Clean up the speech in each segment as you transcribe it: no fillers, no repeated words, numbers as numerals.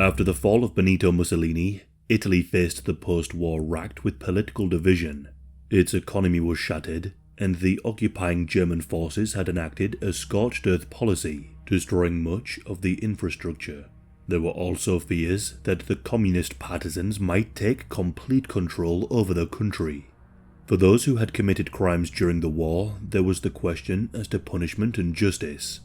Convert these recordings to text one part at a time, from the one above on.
After the fall of Benito Mussolini, Italy faced the post-war racked with political division. Its economy was shattered, and the occupying German forces had enacted a scorched earth policy, destroying much of the infrastructure. There were also fears that the communist partisans might take complete control over the country. For those who had committed crimes during the war, there was the question as to punishment and justice.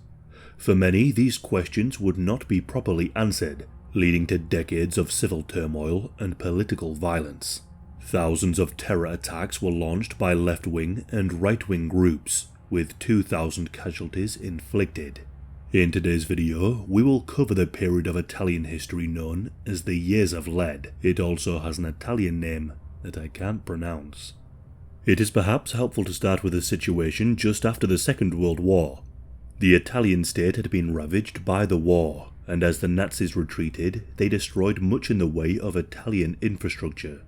For many, these questions would not be properly answered, leading to decades of civil turmoil and political violence. Thousands of terror attacks were launched by left-wing and right-wing groups, with 2,000 casualties inflicted. In today's video, we will cover the period of Italian history known as the Years of Lead. It also has an Italian name that I can't pronounce. It is perhaps helpful to start with the situation just after the Second World War. The Italian state had been ravaged by the war, and as the Nazis retreated, they destroyed much in the way of Italian infrastructure.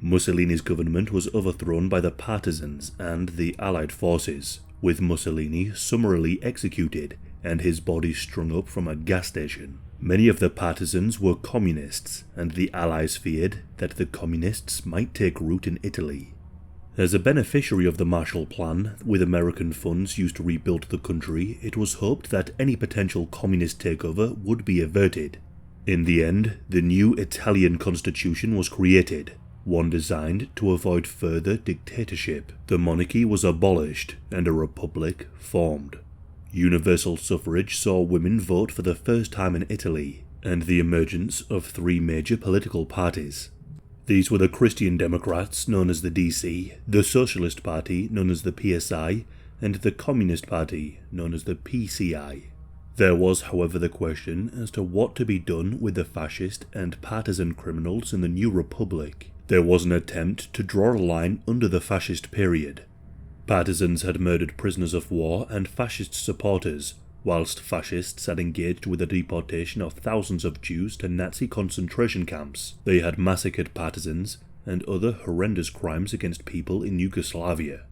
Mussolini's government was overthrown by the partisans and the Allied forces, with Mussolini summarily executed and his body strung up from a gas station. Many of the partisans were communists, and the Allies feared that the communists might take root in Italy. As a beneficiary of the Marshall Plan, with American funds used to rebuild the country, it was hoped that any potential communist takeover would be averted. In the end, the new Italian constitution was created, one designed to avoid further dictatorship. The monarchy was abolished and a republic formed. Universal suffrage saw women vote for the first time in Italy, and the emergence of three major political parties. These were the Christian Democrats, known as the DC, the Socialist Party, known as the PSI, and the Communist Party, known as the PCI. There was, however, the question as to what to be done with the fascist and partisan criminals in the new republic. There was an attempt to draw a line under the fascist period. Partisans had murdered prisoners of war and fascist supporters, whilst fascists had engaged with the deportation of thousands of Jews to Nazi concentration camps. They had massacred partisans and other horrendous crimes against people in Yugoslavia.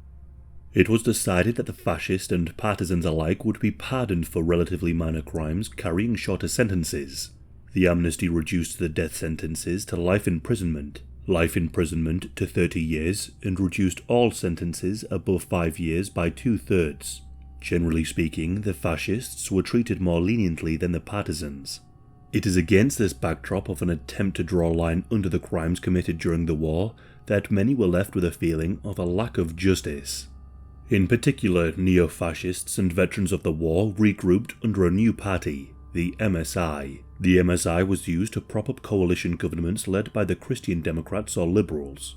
It was decided that the fascists and partisans alike would be pardoned for relatively minor crimes carrying shorter sentences. The amnesty reduced the death sentences to life imprisonment to 30 years, and reduced all sentences above 5 years by 2/3. Generally speaking, the fascists were treated more leniently than the partisans. It is against this backdrop of an attempt to draw a line under the crimes committed during the war that many were left with a feeling of a lack of justice. In particular, neo-fascists and veterans of the war regrouped under a new party, the MSI. The MSI was used to prop up coalition governments led by the Christian Democrats or Liberals.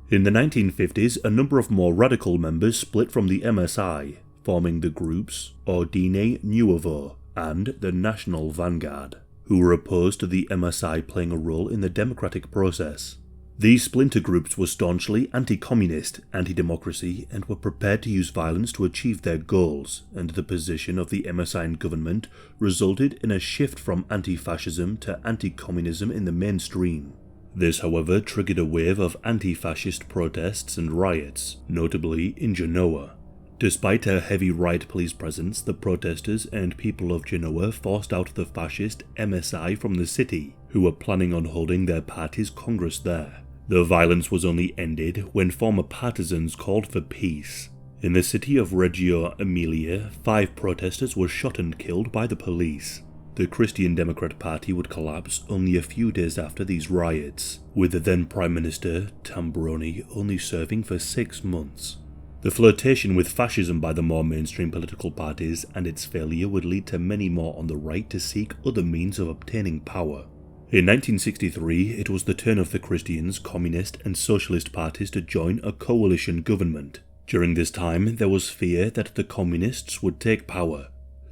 In the 1950s, a number of more radical members split from the MSI, forming the groups Ordine Nuovo and the National Vanguard, who were opposed to the MSI playing a role in the democratic process. These splinter groups were staunchly anti-communist, anti-democracy, and were prepared to use violence to achieve their goals, and the position of the MSI in government resulted in a shift from anti-fascism to anti-communism in the mainstream. This, however, triggered a wave of anti-fascist protests and riots, notably in Genoa. Despite a heavy riot police presence, the protesters and people of Genoa forced out the fascist MSI from the city, who were planning on holding their party's congress there. The violence was only ended when former partisans called for peace. In the city of Reggio Emilia, 5 protesters were shot and killed by the police. The Christian Democrat Party would collapse only a few days after these riots, with the then Prime Minister, Tambroni, only serving for 6 months. The flirtation with fascism by the more mainstream political parties and its failure would lead to many more on the right to seek other means of obtaining power. In 1963, it was the turn of the Christians, Communist and Socialist parties to join a coalition government. During this time, there was fear that the Communists would take power.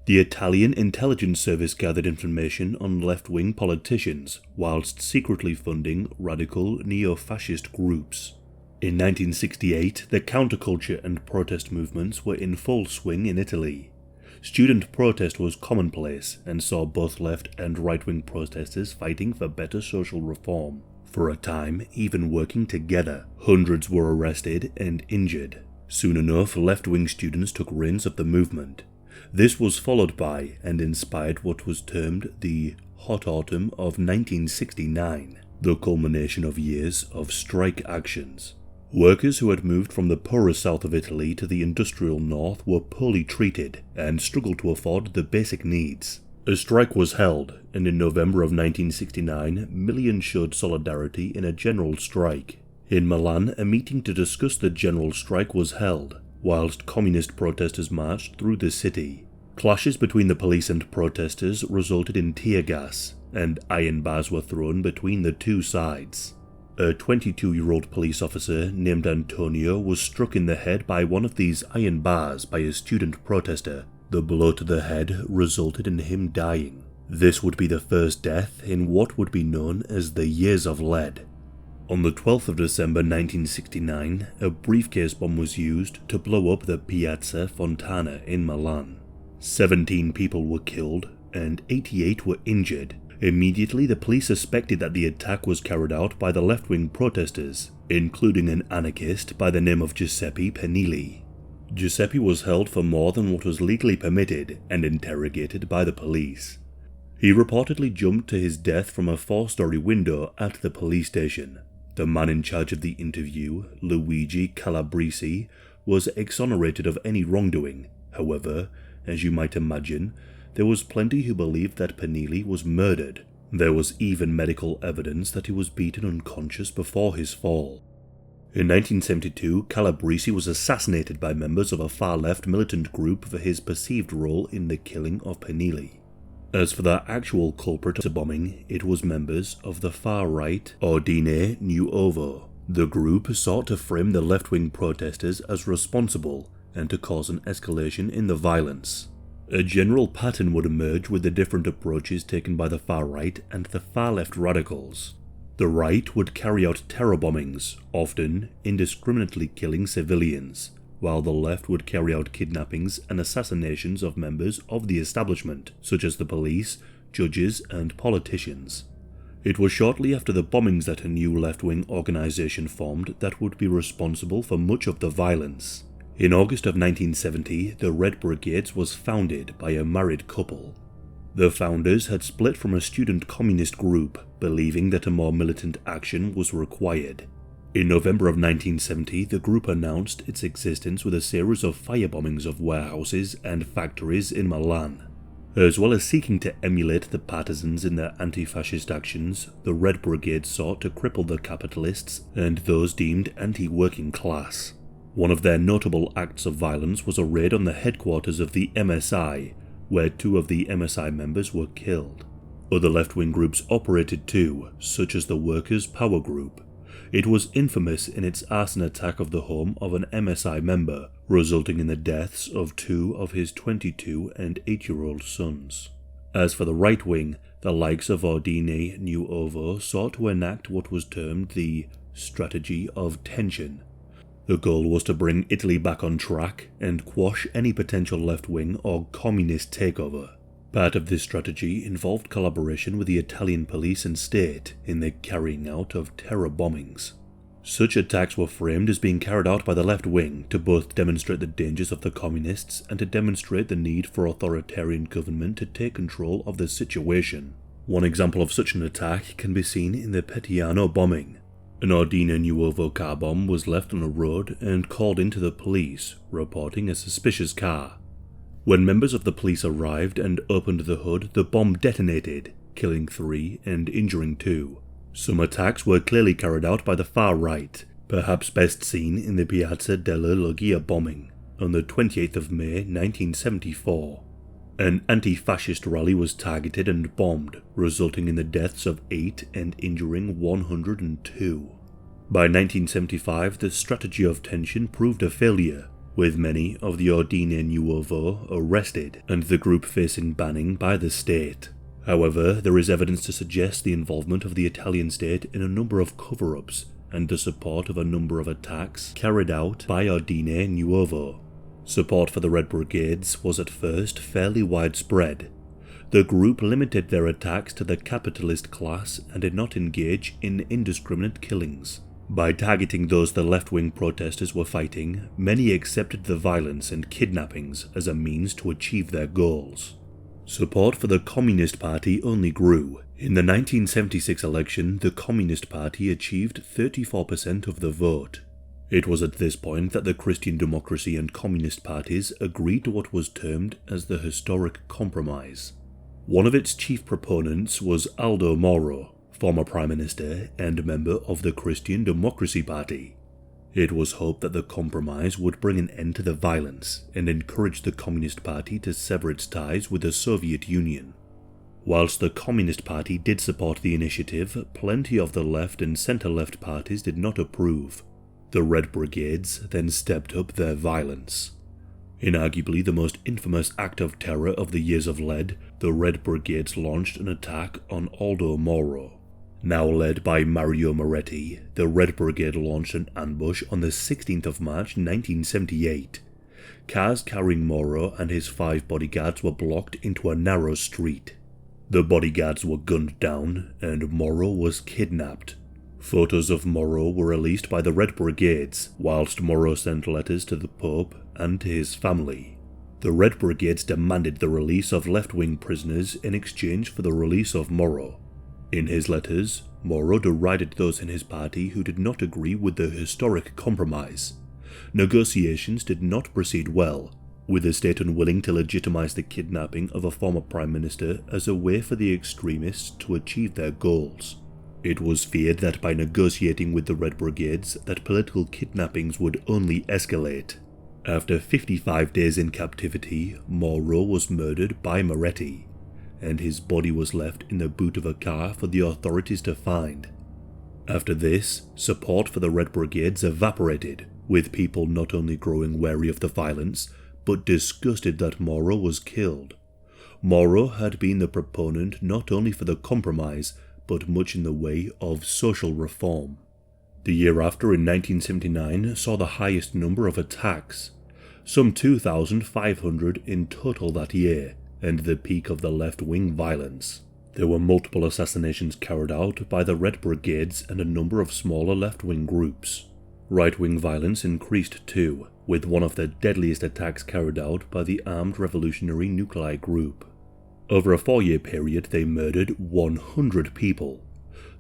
The Italian intelligence service gathered information on left-wing politicians, whilst secretly funding radical neo-fascist groups. In 1968, the counterculture and protest movements were in full swing in Italy. Student protest was commonplace and saw both left and right-wing protesters fighting for better social reform. For a time, even working together. Hundreds were arrested and injured. Soon enough, left-wing students took reins of the movement. This was followed by and inspired what was termed the hot autumn of 1969, the culmination of years of strike actions. Workers who had moved from the poorer south of Italy to the industrial north were poorly treated and struggled to afford the basic needs. A strike was held, and in November of 1969, millions showed solidarity in a general strike. In Milan, a meeting to discuss the general strike was held, whilst communist protesters marched through the city. Clashes between the police and protesters resulted in tear gas, and iron bars were thrown between the two sides. A 22-year-old police officer named Antonio was struck in the head by one of these iron bars by a student protester. The blow to the head resulted in him dying. This would be the first death in what would be known as the Years of Lead. On the 12th of December 1969, a briefcase bomb was used to blow up the Piazza Fontana in Milan. 17 people were killed and 88 were injured. Immediately, the police suspected that the attack was carried out by the left-wing protesters, including an anarchist by the name of Giuseppe Pennilli. Giuseppe was held for more than what was legally permitted and interrogated by the police. He reportedly jumped to his death from a 4-story window at the police station. The man in charge of the interview, Luigi Calabresi, was exonerated of any wrongdoing. However, as you might imagine, there was plenty who believed that Pennilli was murdered. There was even medical evidence that he was beaten unconscious before his fall. In 1972, Calabresi was assassinated by members of a far-left militant group for his perceived role in the killing of Pennilli. As for the actual culprit of the bombing, it was members of the far-right Ordine Nuovo. The group sought to frame the left-wing protesters as responsible and to cause an escalation in the violence. A general pattern would emerge with the different approaches taken by the far-right and the far-left radicals. The right would carry out terror bombings, often indiscriminately killing civilians, while the left would carry out kidnappings and assassinations of members of the establishment, such as the police, judges, and politicians. It was shortly after the bombings that a new left-wing organization formed that would be responsible for much of the violence. In August of 1970, the Red Brigades was founded by a married couple. The founders had split from a student communist group, believing that a more militant action was required. In November of 1970, the group announced its existence with a series of firebombings of warehouses and factories in Milan. As well as seeking to emulate the partisans in their anti-fascist actions, the Red Brigade sought to cripple the capitalists and those deemed anti-working class. One of their notable acts of violence was a raid on the headquarters of the MSI, where 2 of the MSI members were killed. Other left-wing groups operated too, such as the Workers' Power Group. It was infamous in its arson attack of the home of an MSI member, resulting in the deaths of 2 of his 22 and 8-year-old sons. As for the right wing, the likes of Ordine Nuovo sought to enact what was termed the strategy of tension. The goal was to bring Italy back on track and quash any potential left-wing or communist takeover. Part of this strategy involved collaboration with the Italian police and state in the carrying out of terror bombings. Such attacks were framed as being carried out by the left wing to both demonstrate the dangers of the communists and to demonstrate the need for authoritarian government to take control of the situation. One example of such an attack can be seen in the Petiano bombing. An Ordine Nuovo car bomb was left on a road and called into the police, reporting a suspicious car. When members of the police arrived and opened the hood, the bomb detonated, killing 3 and injuring 2. Some attacks were clearly carried out by the far right, perhaps best seen in the Piazza della Loggia bombing on the 28th of May 1974. An anti-fascist rally was targeted and bombed, resulting in the deaths of 8 and injuring 102. By 1975, the strategy of tension proved a failure, with many of the Ordine Nuovo arrested and the group facing banning by the state. However, there is evidence to suggest the involvement of the Italian state in a number of cover-ups and the support of a number of attacks carried out by Ordine Nuovo. Support for the Red Brigades was at first fairly widespread. The group limited their attacks to the capitalist class and did not engage in indiscriminate killings. By targeting those the left-wing protesters were fighting, many accepted the violence and kidnappings as a means to achieve their goals. Support for the Communist Party only grew. In the 1976 election, the Communist Party achieved 34% of the vote. It was at this point that the Christian Democracy and Communist parties agreed to what was termed as the Historic Compromise. One of its chief proponents was Aldo Moro, former Prime Minister and member of the Christian Democracy Party. It was hoped that the compromise would bring an end to the violence and encourage the Communist Party to sever its ties with the Soviet Union. Whilst the Communist Party did support the initiative, plenty of the left and centre-left parties did not approve. The Red Brigades then stepped up their violence. In arguably the most infamous act of terror of the Years of Lead, the Red Brigades launched an attack on Aldo Moro. Now led by Mario Moretti, the Red Brigade launched an ambush on the 16th of March 1978. Cars carrying Moro and his 5 bodyguards were blocked into a narrow street. The bodyguards were gunned down and Moro was kidnapped. Photos of Moro were released by the Red Brigades, whilst Moro sent letters to the Pope and to his family. The Red Brigades demanded the release of left-wing prisoners in exchange for the release of Moro. In his letters, Moro derided those in his party who did not agree with the historic compromise. Negotiations did not proceed well, with the state unwilling to legitimize the kidnapping of a former prime minister as a way for the extremists to achieve their goals. It was feared that by negotiating with the Red Brigades, that political kidnappings would only escalate. After 55 days in captivity, Moro was murdered by Moretti, and his body was left in the boot of a car for the authorities to find. After this, support for the Red Brigades evaporated, with people not only growing wary of the violence, but disgusted that Moro was killed. Moro had been the proponent not only for the compromise, but much in the way of social reform. The year after, in 1979, saw the highest number of attacks, some 2,500 in total that year, and the peak of the left-wing violence. There were multiple assassinations carried out by the Red Brigades and a number of smaller left-wing groups. Right-wing violence increased too, with one of the deadliest attacks carried out by the Armed Revolutionary Nuclei Group. Over a 4-year period, they murdered 100 people.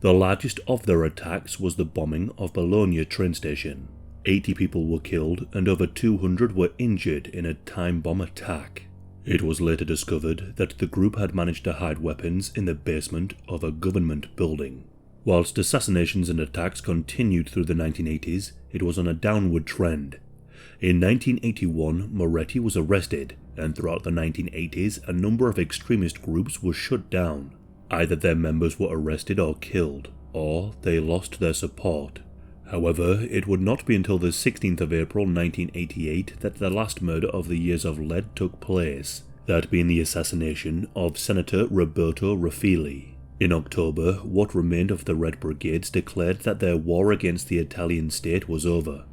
The largest of their attacks was the bombing of Bologna train station. 80 people were killed and over 200 were injured in a time bomb attack. It was later discovered that the group had managed to hide weapons in the basement of a government building. Whilst assassinations and attacks continued through the 1980s, it was on a downward trend. In 1981, Moretti was arrested, and throughout the 1980s, a number of extremist groups were shut down. Either their members were arrested or killed, or they lost their support. However, it would not be until the 16th of April 1988 that the last murder of the Years of Lead took place, that being the assassination of Senator Roberto Ruffilli. In October, what remained of the Red Brigades declared that their war against the Italian state was over.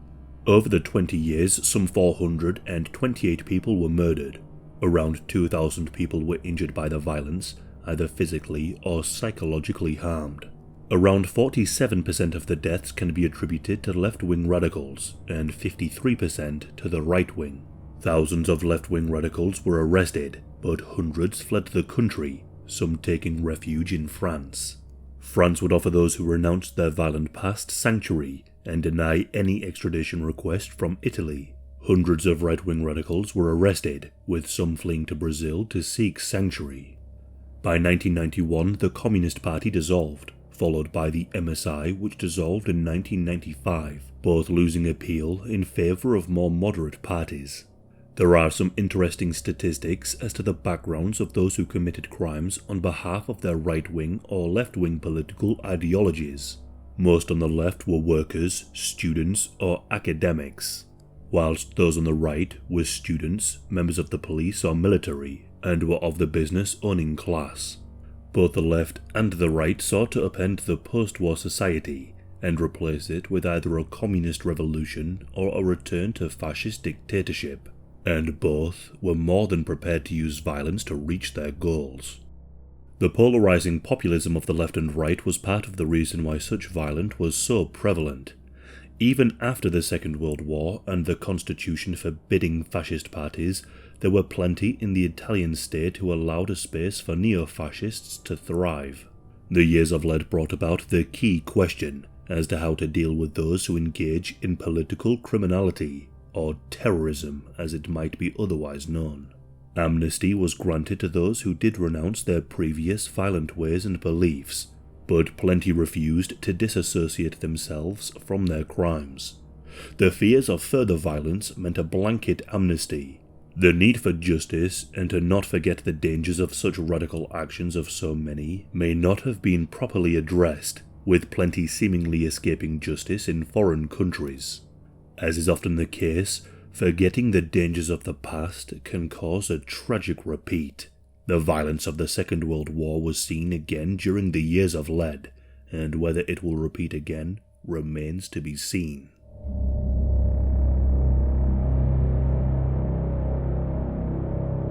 Over the 20 years, some 428 people were murdered. Around 2,000 people were injured by the violence, either physically or psychologically harmed. Around 47% of the deaths can be attributed to left-wing radicals, and 53% to the right-wing. Thousands of left-wing radicals were arrested, but hundreds fled the country, some taking refuge in France. France would offer those who renounced their violent past sanctuary and deny any extradition request from Italy. Hundreds of right-wing radicals were arrested, with some fleeing to Brazil to seek sanctuary. By 1991, the Communist Party dissolved, followed by the MSI, which dissolved in 1995, both losing appeal in favour of more moderate parties. There are some interesting statistics as to the backgrounds of those who committed crimes on behalf of their right-wing or left-wing political ideologies. Most on the left were workers, students, or academics, whilst those on the right were students, members of the police or military, and were of the business-owning class. Both the left and the right sought to upend the post-war society and replace it with either a communist revolution or a return to fascist dictatorship, and both were more than prepared to use violence to reach their goals. The polarizing populism of the left and right was part of the reason why such violence was so prevalent. Even after the Second World War and the Constitution forbidding fascist parties, there were plenty in the Italian state who allowed a space for neo-fascists to thrive. The years of lead brought about the key question as to how to deal with those who engage in political criminality, or terrorism as it might be otherwise known. Amnesty was granted to those who did renounce their previous violent ways and beliefs, but plenty refused to disassociate themselves from their crimes. The fears of further violence meant a blanket amnesty. The need for justice, and to not forget the dangers of such radical actions of so many, may not have been properly addressed, with plenty seemingly escaping justice in foreign countries. As is often the case, forgetting the dangers of the past can cause a tragic repeat. The violence of the Second World War was seen again during the years of lead, and whether it will repeat again remains to be seen.